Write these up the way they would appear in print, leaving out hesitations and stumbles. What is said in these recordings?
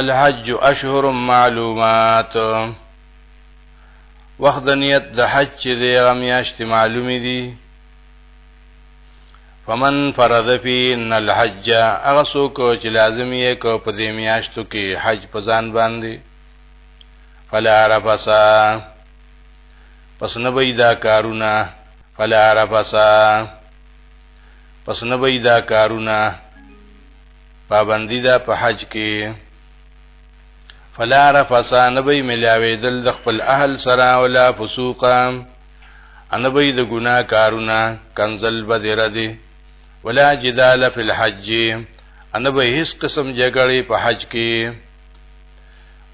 الحج اشهر معلومات وخت نیت د حج چې دی غمیاشت معلومی دي فمن فرض فيهن الحج هغه څوک چې لازم یې کو په دې میاشتو کې حج په ځان باندې فلا رفسا پس نه بيدا کارونه فلا رفسا پس نه بيدا کارونه پابندی دا په حج کې فلا رفسا نبی ملاوی دل د خپل اهل سره ولا فسوقا انبی د ګناه کارونه کنزل بدر دی ولا جدال فی الحج انبی هیڅ قسم جګړې په حج کې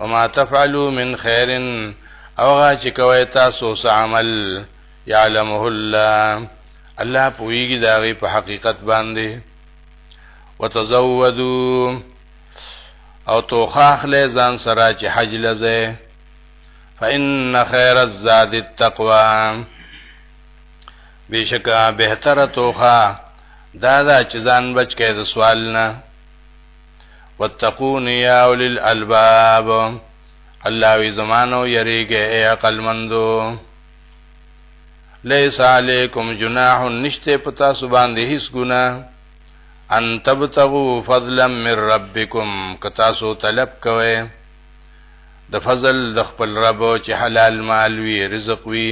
وما تفعلوا من خیر او چې کوي تاسو عمل يعلمه الله پویږي دا په حقیقت باندې وتزودوا او توخاخ له ځان سره چې حج لزه فإن خير الزاد التقوى بشکا بهتره توخا دا چې ځان بچ کې د سوال نه واتقون يا اولي الالباب الله وی زمانو یریږي اے عقل مندو ليس عليكم جناح نشته پتا سبحان دې هیڅ ګناه ان تبتغوا فضلا من ربكم کتاسو طلب کوي د فضل د خپل رب چې حلال مال وی رزق وی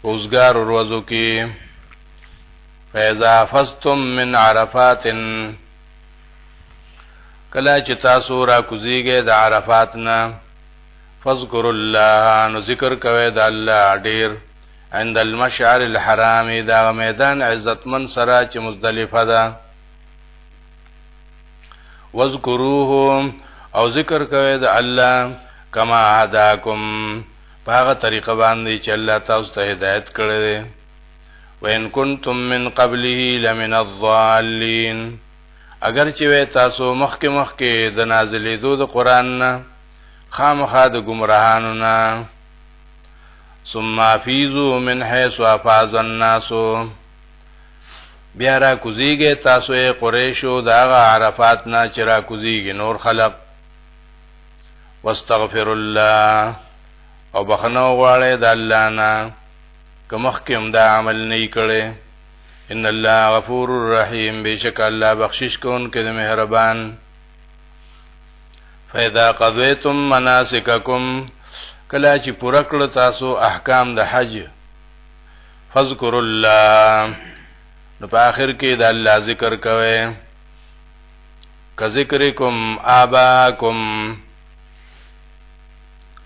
روزګار ورځو کې فاذا فستم من عرفات کلا چې تاسو را کوزیږئ د عرفات نه فذكروا الله نو ذکر کوي د الله ډیر عند المشعر الحرام دا میدان عزتمن سره چې مزدلفه ده وذکروه او ذکر کوي د الله کما هداکم په هغه طریقه باندې چې الله تاسو ته هدایت کړی دی وان کنتم من قبله لمن الضالین اگر چې تاسو مخکې د نازلېدو د قران نه خامخا د گمراهانو نه ثم افیزوا من حيث افاض الناس بیا را کوزیږي تاسو یې قریشو داغه عرفات نه چې را کوزیږي نور خلق واستغفر الله او بخنو غواړي د الله نه کومخکم دا عمل نه کړي ان الله غفور رحیم بشک الله بخشش کوونکی د مهربان فاذا قضيتم مناسککم کلا چې پوره کړ تاسو احکام د حج فذكروا الله نو په اخر کې د الله ذکر کوئ که ذکرکم آباکم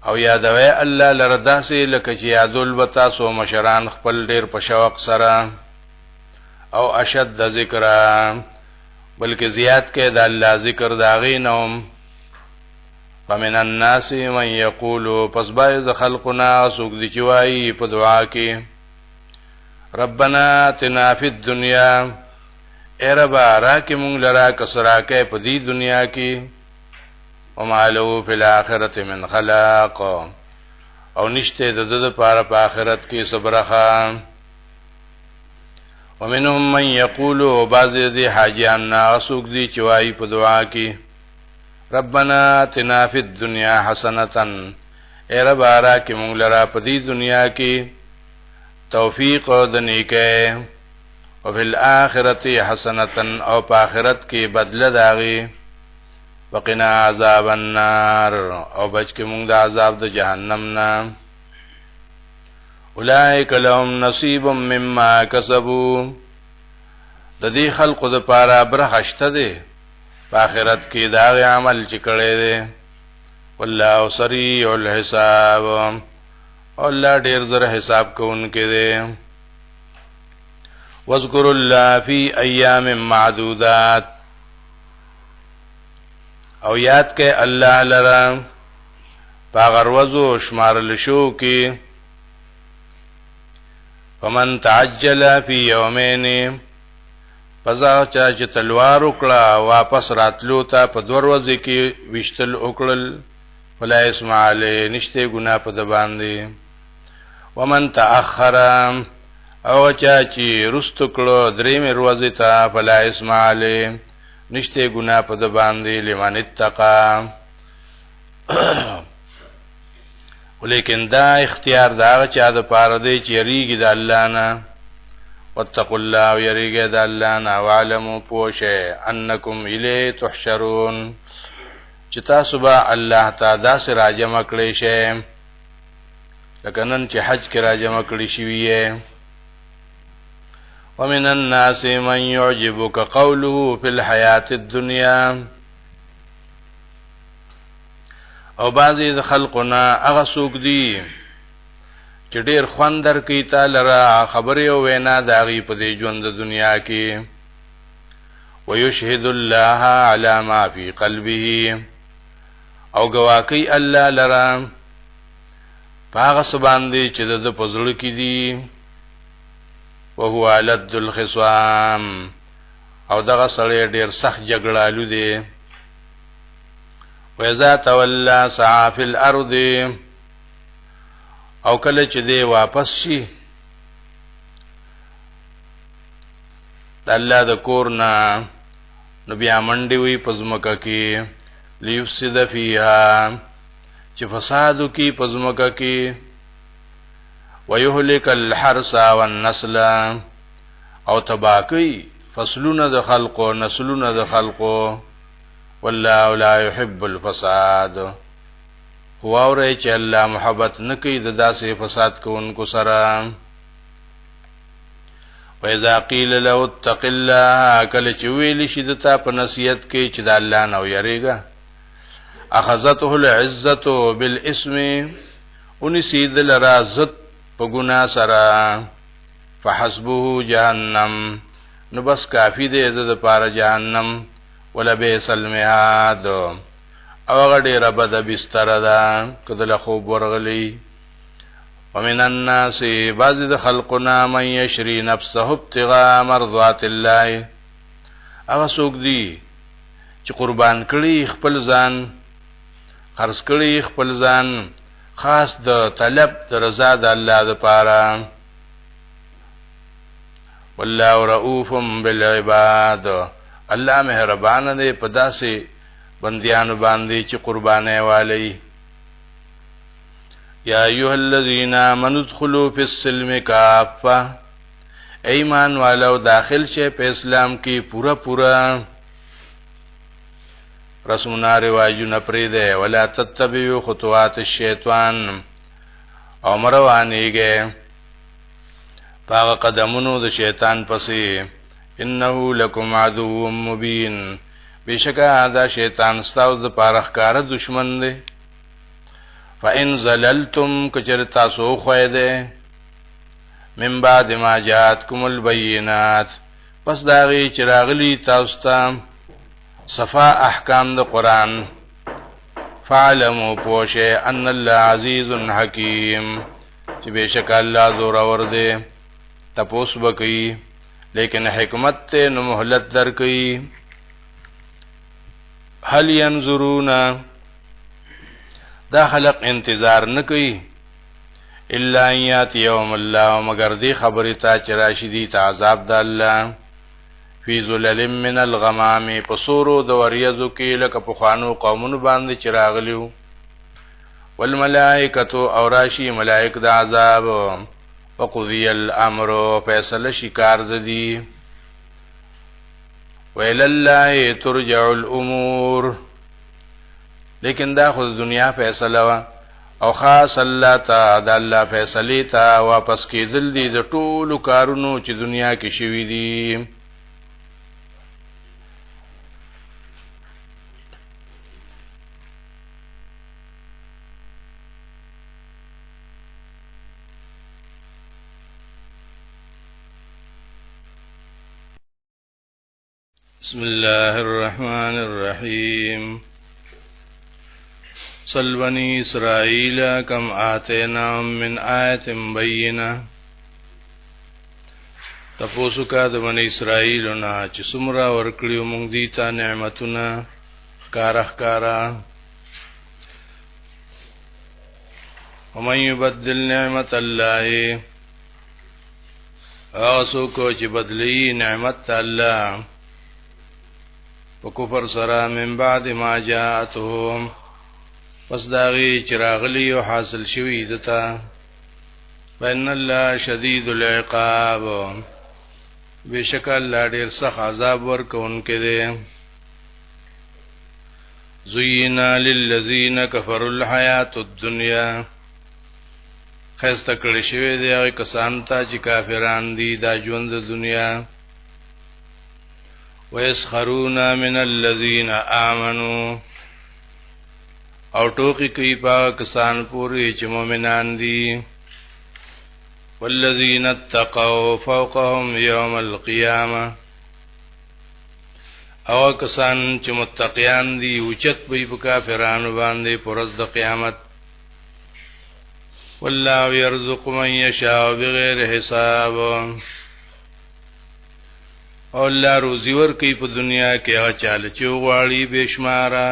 او یادوي الله لرداسي لکه چې یادول وتا سو مشران خپل ډیر په شوق سره او اشد ذکر بلکې زیات کې د الله ذکر داغي نوم فمن الناس من يقول پس باید خلقنا سوق دي چوي په دعا کې ربنا اتنا فی الدنیا اے رب راکی مونگ لرا کسراکے پا دی دنیا کی وما لو فی الاخرت من خلاق او نشتے دد پارا پا آخرت کی صبرخا ومنهم من یقولو بعض دی حاجیان ناغسوک دی چوائی پا دعا کی ربنا اتنا فی الدنیا حسنتا اے رب راکی مونگ لرا پا دی دنیا کی توفیق د نیکه او فی الاخرت حسنتا او په آخرت کې بدله داغي وقنا عذاب النار او بچ کې موږ د عذاب د جهنم نه اولئک لهم نصیب مما کسبوا د دې خلقو د پاره برخشته دي په آخرت کې دا عمل چې کړي دي والله سریع الحساب الله ډیر زره حساب کوونکې دی واذکر الله فی ایام معدودات او یاد کې الله لرا پاغروزو شمارل شو کې فمن تعجل فی یومین پزا چې تلوار وکړه واپس راتلو ته په دور ورځې کې وشتل وکړل ولا اسم علی نشته ګناه په د باندې ومن تأخر او چا چې رست کړو درې مې ورځې ته فلا اسم علی نشته ګناه په د باندې لمن اتقا ولیکن دا اختیار دا چا د پاره دی چې یریږي د الله نه. واتقوا الله ويريګه د الله نه، وعلموا پوشه انکم الیه تحشرون چې تاسو به الله تعالی داسې راجمع کړئ شئ لکه نن چې حج کې راجمع کړی شوی یې. ومن الناس من يعجبك قوله في الحياة الدنيا، او بعضی د خلقنا هغه څوک دي چې ډېر خوند درکوي تعالی را خبرې او وینا د هغې په دې ژوند د دنیا کې. ويشهد الله على ما في قلبه، او گواه کوي الله لره په هغه څه باندې چې د په زړه کې دي. وهو علد الخصام، او دغه سړی ډېر سخت جګړالو دی. وإذا تولى سعى في الأرض، او کله چې دی واپس شي د الله د کور نه، نو بیا منډې وي په ځمکه کې. لیفسد فیها، چې فساد وکړي په ځمکه کې. ويهلك الحرث والنسل، او تباه کوي فصلونه د خلقو نسلونه د خلقو. والله لا يحب الفساد، هو اوري چې الله محبت نه کوي د داسې فساد کوونکو سره. وإذا قيل له اتق الله، کله چې ویل شي دته په نصیحت کې چې د الله نه ویریږه. اخذته العزة بالاسم، انسی دل رازت په ګناه سره. فحسبه جهنم، نو بس کافی دی د پاره جهنم. ولبئس المهاد، او هغه ډېره بده بستره ده که دله خوب ورغلی. ومن الناس، بعضې د خلقنا من یشري نفسه ابتغاء مرضات الله، هغه څوک دي چې قربان کړي خپل ځان، خرڅ کړي خپل ځان خاص د طلب د رضا د الله دپاره. والله رؤوف بالعباد، الله مهربان دی په داسې بندیانو باندې چې قربانې والی. یا ایها الذین آمنوا ادخلوا فی السلم کافه، ایمان والو داخل شئ په اسلام کې پورا پورا. رسمنا رواجونه پرېږدئ. ولا تتبعوا خطوات الشیطان، او مروانیږئ په هغه قدمونو د شیطان پسې. انه لکم عدو مبین، بشکه دا شیطان ستاسو د پاره ښکاره دشمن دی. فإن زللتم، کچر تاسو خویده، من بعد ما جاءتکم البینات، پس داغی چراغلی تاسو ته صفا احکام د قرآن. فعلموا پوشه ان الله عزیز حکیم، چې بشک الله زورور دی، تپوس بکئی لیکن حکمت ته نو مهلت درکئی. هل ينظرون، دا خلق انتظار نکئی الا ان یات یوم الله، مگر دی خبری تا چراشدی تا عذاب دا اللہ. فی ظلل من الغمام، پسورو دو وریزو کی لکا پخوانو قومونو باندې چراغلیو. والملائکتو، اوراشی ملائک دا عذاب. وقضی الامر، فیصل شکار دی. ویل اللہ ترجع الامور، لیکن دا خود دنیا فیصله وا، او خاص الله تا دا الله فیصله تا واپس کېدل دي د ټولو کارونو چې دنیا کې شوي دي. بسم الله الرحمن الرحیم. صل بنی اسرائیل کم آتیناهم من آیت بینه، تپوسو کا د بنی اسرائیلنا چې څومره ورکړیو مونږ دی ته نعمتونه ښکارا ښکارا. ومن یبدل نعمت الله، هغه څوک چې بدلی نعمت الله په کفر سره، من بعد ما جاءتهم، پس داغي چراغلی او حاصل شوی دتا بین الله شدید العقاب بشک الله ډیر سخت عذاب ورکوونکې دی زینا للذین کفروا الحیات الدنیا خسته کړی شوی دی هغه کسان ته چې کافران دي دا ژوند د دنیا ويسخرون من الذين آمنوا او ټوکی کوي په کسان پوری چې مؤمنان دي والذین اتقوا فوقهم يوم القيامه او کسان چې متقیان دي اوچت به په کافرانو باندې پرز د قیامت والله يرزق من يشاء بغیر حساب او الله روزي ورکي په دنیا کې هغه چاله چې غواړي بشماره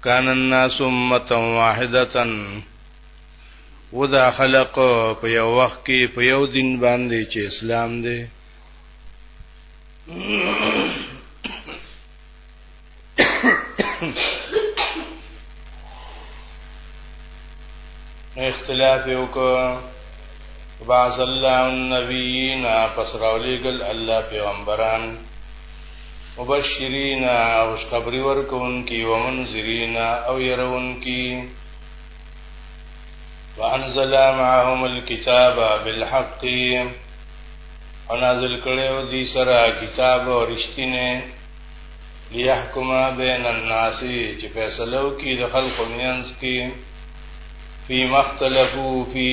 کان الناس امه واحده وذا خلق په یو وخت کې په یو دین باندې چې اسلام دی اختلاف وکړه بعض الله النبیین فسراولیگل الله پیغمبران مبشرین او خبری ورکون کی ومنذرین او يرون کی وانزل معهم الكتاب بالحق او نازل کړو دي سره کتاب او رښتینه ليحكم بين الناس چې فیصلو کی د خلق مینس کی فی مختلفو فی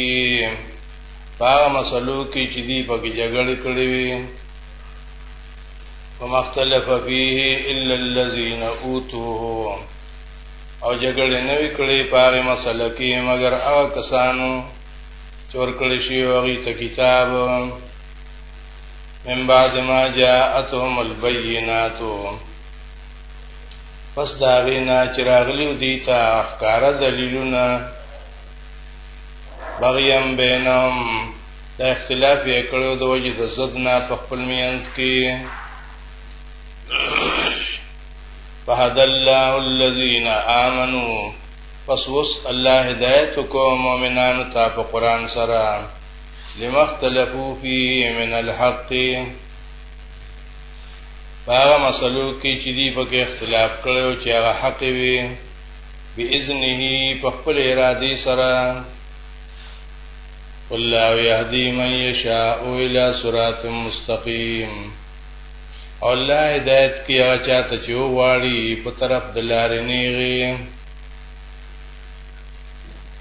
باغ مسلو کی چې دی پکې جګړه کړې وي ومختلف فيه الا الذين اوتوه او جګړه نه وکړي په مسله کې مگر هغه کسانو چور کړی شي هغه ته کتاب من بعد ما جاءتهم البينات پس دا وینا چراغلی دي ته اخکار دلیلونه بغیم بینهم دا اختلاف یې کړو د وجه د زدنا په خپل مینس کې فهد الله الذين آمنوا فسوس الله هدایت کو مؤمنان ته په قران سره لمختلفو فيه من الحق هغه مسلو کې چې دی په اختلاف کړو چې هغه حق وي باذنه په خپل اراده سره والله يهدي من يشاء الى صراط مستقيم الله هدایت کیا چاته چې واړي په طرف د لارې نیغي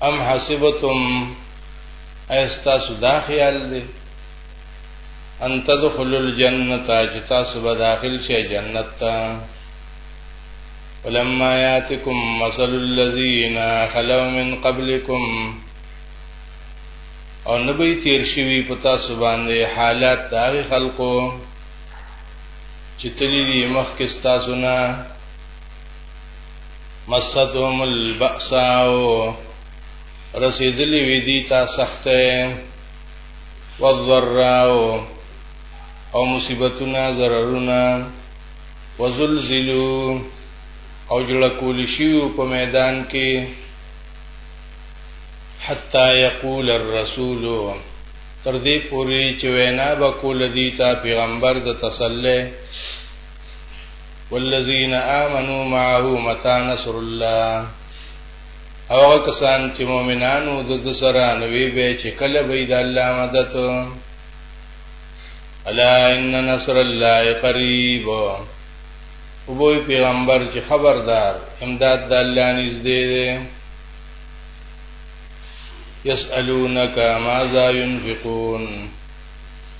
ام حسبتم ایستا سودا خیال دی ان تدخلوا الجنه جتا سب داخل شي جنت تا ولما ياتكم مثل الذين خلوا من قبلكم او نبی تیر شوی پتا سبحانه حالات دا خلقو چتلی دی مخکستا سنا مصدهم البأساو رسیدلی وی دیتا سخته والضراو او مصیبتنا ضررنا وزلزلو او جلکول شیو په میدان کې حتا یقول الرسول تر دې پوری چې وینا وکول دیتا پیغمبر د تسلی والذین آمنوا معه متى نصر الله او کسان چې مؤمنانو د سره نوی به چې کله به د الله مدد الا ان نصر الله قریب او به پیغمبر چې خبردار امداد د الله نږدې دی یسألونک ماذا ينفقون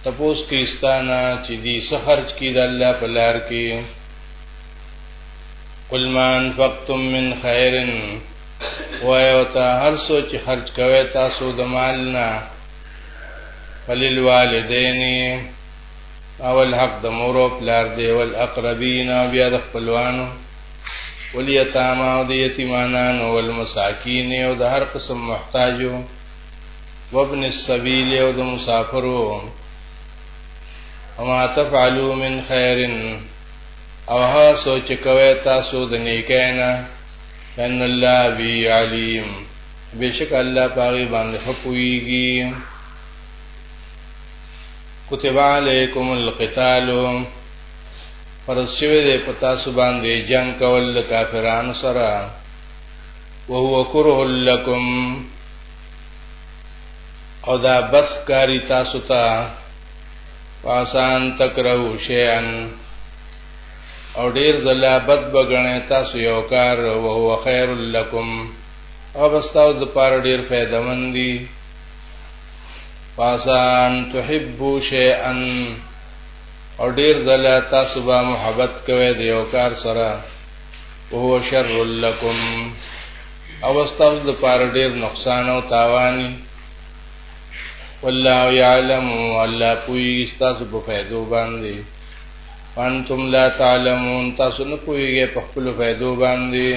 تپوس کی استانا چې دی سخرج کی د الله په لار کې قل ما انفقتم من خیر وایوتا هر سوچ خرج کوي تاسو د مالنا فللوالدین او الحق د مور او پلار دی ول اقربین او بیا د خپلوانو والیتاما او د یتیمانان او المساکین او د هر قسم محتاجو وابن السبیل او د مسافرو وما تفعلوا من خیر او ها سوچ کوي تاسو د نیکینا ان الله بی علیم بشک الله پاغي باندې خپويږي کتب علیکم القتال فرض شوی دی پتا سو باندې جنگ کول کافرانو سره وهو كره لكم او دا بس کاری تاسو ته پاسان تکرهو شیئا او ډیر زلا بد بغنه تاسو یو کار او هو خیر لکم او بستاو د پاره ډیر فائدہ مندي پاسان تحبو شیئا او ډیر زلا تاسو به محبت کوئ د یو کار سره او هو شر لکم او بستاو د پاره ډیر نقصان او تاوانی والله يعلم والله پوي تاسو په فائدو باندې وانتم لا تعلمون تاسو نه پويږئ په خپل فائدو باندې